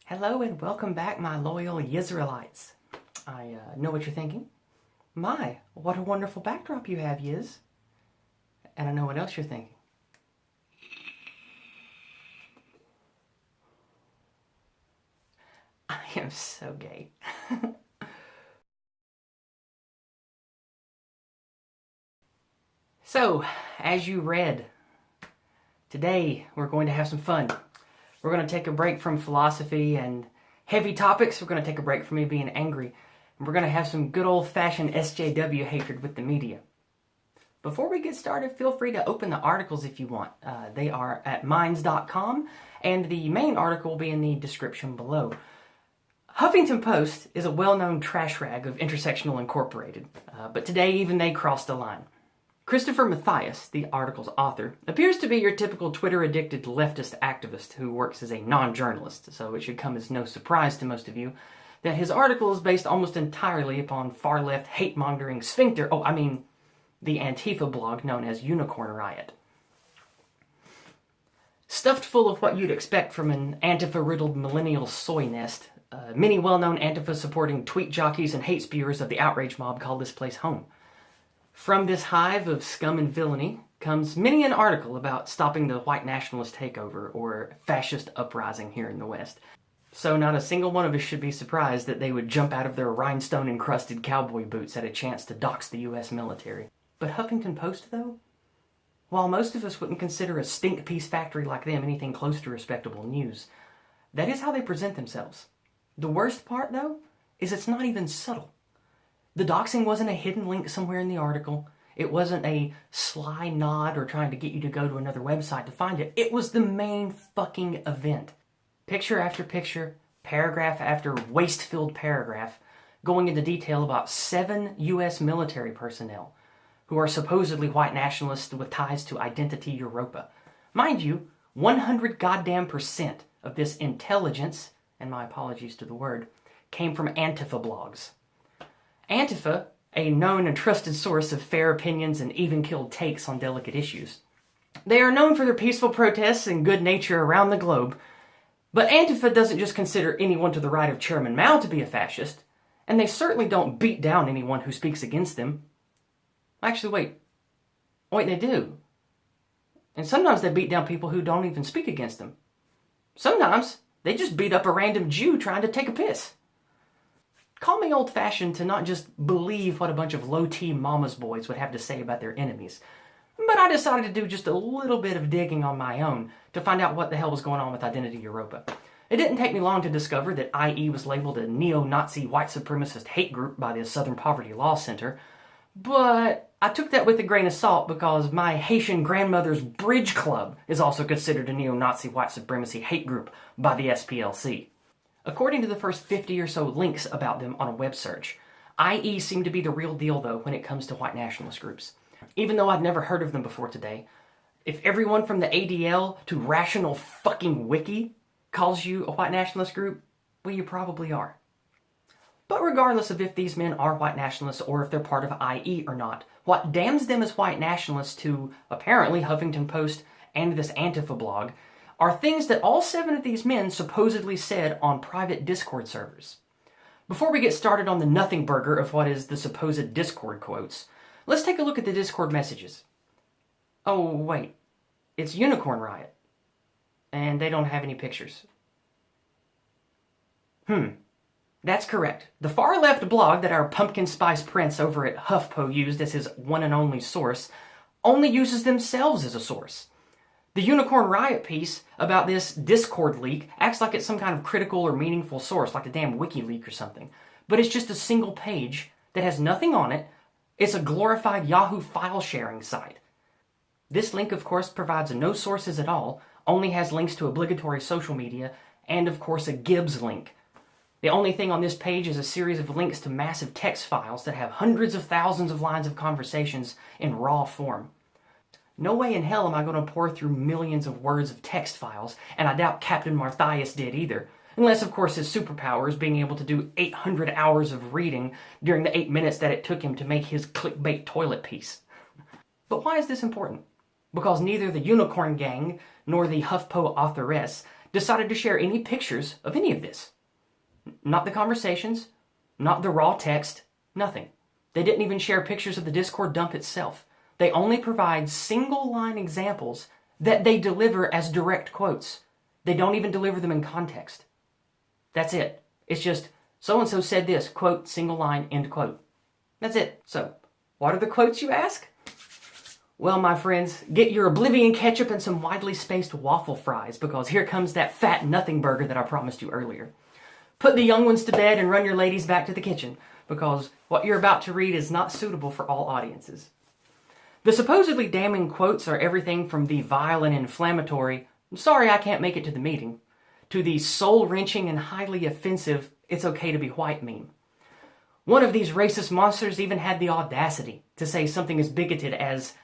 Hello and welcome back, my loyal Yizraelites. I know what you're thinking. My, what a wonderful backdrop you have, Yizz. And I know what else you're thinking. I am so gay. So, as you read, today we're going to have some fun. We're going to take a break from philosophy and heavy topics. We're going to take a break from me being angry. And we're going to have some good old-fashioned SJW hatred with the media. Before we get started, feel free to open the articles if you want. They are at minds.com, and the main article will be in the description below. Huffington Post is a well-known trash rag of Intersectional Incorporated, but today even they crossed the line. Christopher Mathias, the article's author, appears to be your typical Twitter-addicted leftist activist who works as a non-journalist, so it should come as no surprise to most of you that his article is based almost entirely upon far-left hate-mongering sphincter, the Antifa blog known as Unicorn Riot. Stuffed full of what you'd expect from an Antifa-riddled millennial soy nest, many well-known Antifa-supporting tweet jockeys and hate spewers of the outrage mob call this place home. From this hive of scum and villainy comes many an article about stopping the white nationalist takeover or fascist uprising here in the West. So not a single one of us should be surprised that they would jump out of their rhinestone-encrusted cowboy boots at a chance to dox the U.S. military. But Huffington Post, though? While most of us wouldn't consider a stink piece factory like them anything close to respectable news, that is how they present themselves. The worst part, though, is it's not even subtle. The doxing wasn't a hidden link somewhere in the article. It wasn't a sly nod or trying to get you to go to another website to find it. It was the main fucking event. Picture after picture, paragraph after waste-filled paragraph, going into detail about 7 U.S. military personnel who are supposedly white nationalists with ties to Identity Europa. Mind you, 100 goddamn % of this intelligence, and my apologies to the word, came from Antifa blogs. Antifa, a known and trusted source of fair opinions and even-keeled takes on delicate issues. They are known for their peaceful protests and good nature around the globe, but Antifa doesn't just consider anyone to the right of Chairman Mao to be a fascist, and they certainly don't beat down anyone who speaks against them. Actually, wait, they do. And sometimes they beat down people who don't even speak against them. Sometimes they just beat up a random Jew trying to take a piss. Call me old-fashioned to not just believe what a bunch of low-T mama's boys would have to say about their enemies, but I decided to do just a little bit of digging on my own to find out what the hell was going on with Identity Europa. It didn't take me long to discover that IE was labeled a neo-Nazi white supremacist hate group by the Southern Poverty Law Center, but I took that with a grain of salt because my Haitian grandmother's bridge club is also considered a neo-Nazi white supremacy hate group by the SPLC. According to the first 50 or so links about them on a web search, IE seem to be the real deal, though, when it comes to white nationalist groups. Even though I've never heard of them before today, if everyone from the ADL to Rational Fucking Wiki calls you a white nationalist group, well, you probably are. But regardless of if these men are white nationalists or if they're part of IE or not, what damns them as white nationalists to, apparently, Huffington Post and this Antifa blog are things that all 7 of these men supposedly said on private Discord servers. Before we get started on the nothing burger of what is the supposed Discord quotes, let's take a look at the Discord messages. Oh, wait. It's Unicorn Riot. And they don't have any pictures. That's correct. The far-left blog that our pumpkin spice prince over at HuffPo used as his one and only source only uses themselves as a source. The Unicorn Riot piece about this Discord leak acts like it's some kind of critical or meaningful source, like the damn WikiLeaks or something. But it's just a single page that has nothing on it. It's a glorified Yahoo file sharing site. This link, of course, provides no sources at all, only has links to obligatory social media, and of course a Gibbs link. The only thing on this page is a series of links to massive text files that have hundreds of thousands of lines of conversations in raw form. No way in hell am I going to pour through millions of words of text files, and I doubt Captain Mathias did either. Unless, of course, his superpower is being able to do 800 hours of reading during the 8 minutes that it took him to make his clickbait toilet piece. But why is this important? Because neither the Unicorn Gang nor the HuffPo authoress decided to share any pictures of any of this. Not the conversations, not the raw text, nothing. They didn't even share pictures of the Discord dump itself. They only provide single-line examples that they deliver as direct quotes. They don't even deliver them in context. That's it. It's just, so-and-so said this, quote, single line, end quote. That's it. So, what are the quotes, you ask? Well, my friends, get your Oblivion ketchup and some widely spaced waffle fries, because here comes that fat nothing burger that I promised you earlier. Put the young ones to bed and run your ladies back to the kitchen, because what you're about to read is not suitable for all audiences. The supposedly damning quotes are everything from the vile and inflammatory, sorry I can't make it to the meeting, to the soul-wrenching and highly offensive, it's okay to be white meme. One of these racist monsters even had the audacity to say something as bigoted as,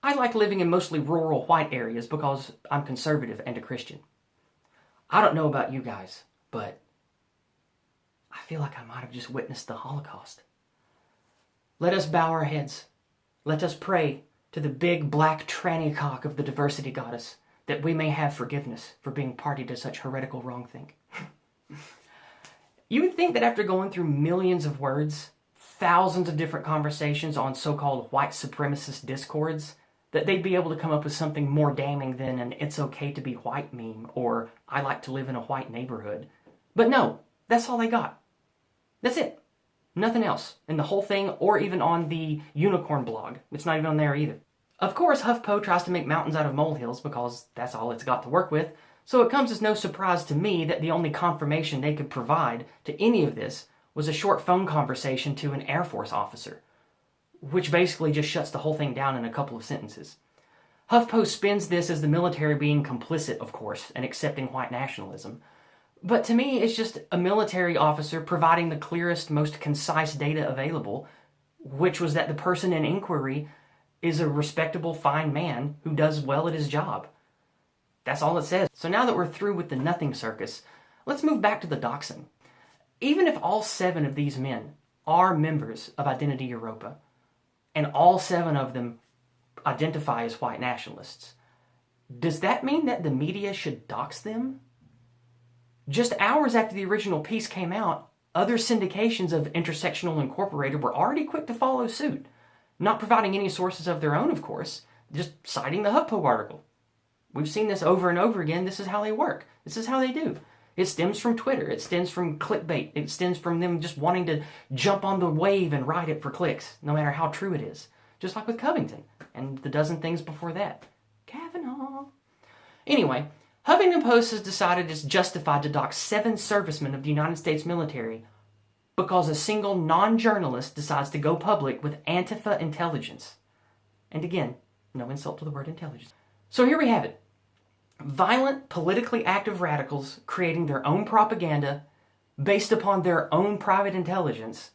I like living in mostly rural white areas because I'm conservative and a Christian. I don't know about you guys, but I feel like I might have just witnessed the Holocaust. Let us bow our heads. Let us pray to the big black tranny cock of the diversity goddess that we may have forgiveness for being party to such heretical wrongthink. You would think that after going through millions of words, thousands of different conversations on so-called white supremacist discords, that they'd be able to come up with something more damning than an it's okay to be white meme or I like to live in a white neighborhood. But no, that's all they got. That's it. Nothing else in the whole thing or even on the Unicorn blog. It's not even on there either. Of course, HuffPo tries to make mountains out of molehills because that's all it's got to work with, so it comes as no surprise to me that the only confirmation they could provide to any of this was a short phone conversation to an Air Force officer, which basically just shuts the whole thing down in a couple of sentences. HuffPo spins this as the military being complicit, of course, and accepting white nationalism. But to me, it's just a military officer providing the clearest, most concise data available, which was that the person in inquiry is a respectable, fine man who does well at his job. That's all it says. So now that we're through with the nothing circus, let's move back to the doxing. Even if all 7 of these men are members of Identity Europa, and all 7 of them identify as white nationalists, does that mean that the media should dox them? Just hours after the original piece came out, other syndications of Intersectional Incorporated were already quick to follow suit. Not providing any sources of their own, of course, just citing the HuffPo article. We've seen this over and over again. This is how they work. This is how they do. It stems from Twitter. It stems from clickbait. It stems from them just wanting to jump on the wave and ride it for clicks, no matter how true it is. Just like with Covington and the dozen things before that. Kavanaugh. Anyway, Huffington Post has decided it's justified to dox 7 servicemen of the United States military because a single non-journalist decides to go public with Antifa intelligence. And again, no insult to the word intelligence. So here we have it. Violent, politically active radicals creating their own propaganda based upon their own private intelligence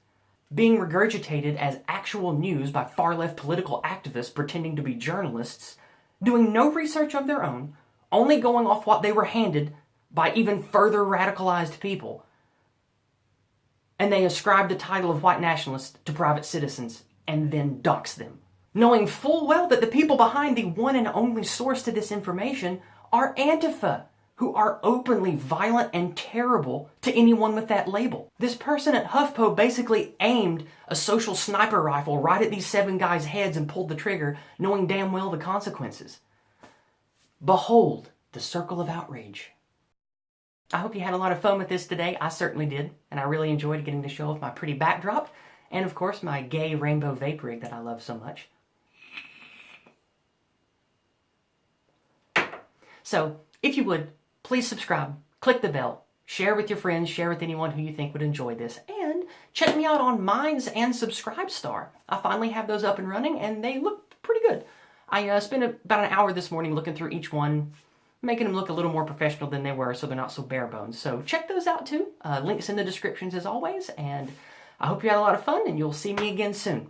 being regurgitated as actual news by far-left political activists pretending to be journalists, doing no research of their own, only going off what they were handed by even further radicalized people. And they ascribe the title of white nationalist to private citizens and then dox them, knowing full well that the people behind the one and only source to this information are Antifa, who are openly violent and terrible to anyone with that label. This person at HuffPo basically aimed a social sniper rifle right at these 7 guys' heads and pulled the trigger, knowing damn well the consequences. Behold the circle of outrage. I hope you had a lot of fun with this today. I certainly did, and I really enjoyed getting to show off my pretty backdrop, and of course my gay rainbow vape rig that I love so much. So, if you would, please subscribe, click the bell, share with your friends, share with anyone who you think would enjoy this, and check me out on Minds and Subscribestar. I finally have those up and running, and they look pretty good. I spent about an hour this morning looking through each one, making them look a little more professional than they were so they're not so bare bones. So check those out too. Links in the descriptions as always, and I hope you had a lot of fun, and you'll see me again soon.